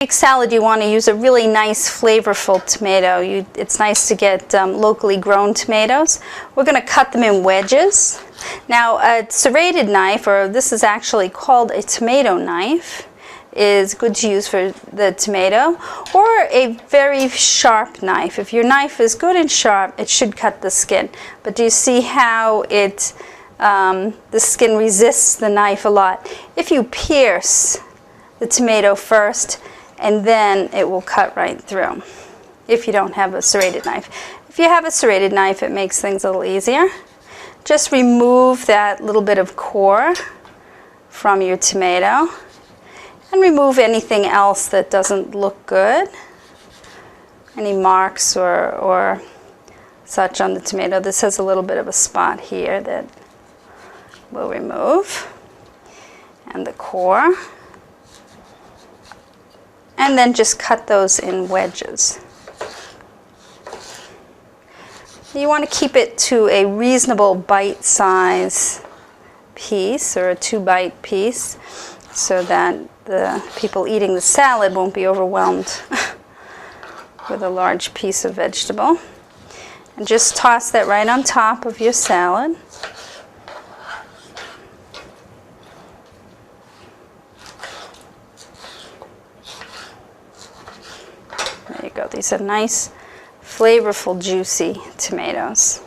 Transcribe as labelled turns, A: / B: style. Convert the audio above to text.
A: Make salad, you want to use a really nice flavorful tomato. It's nice to get locally grown tomatoes. We're going to cut them in wedges. Now a serrated knife, or this is actually called a tomato knife, is good to use for the tomato, or a very sharp knife. If your knife is good and sharp, it should cut the skin. But do you see how the skin resists the knife a lot? If you pierce the tomato first, and then it will cut right through if you don't have a serrated knife. If you have a serrated knife, it makes things a little easier. Just remove that little bit of core from your tomato and remove anything else that doesn't look good, any marks or such on the tomato. This has a little bit of a spot here that we'll remove, and the core. And then just cut those in wedges. You want to keep it to a reasonable bite size piece, or a 2-bite piece, so that the people eating the salad won't be overwhelmed with a large piece of vegetable. And just toss that right on top of your salad. There you go. These are nice, flavorful, juicy tomatoes.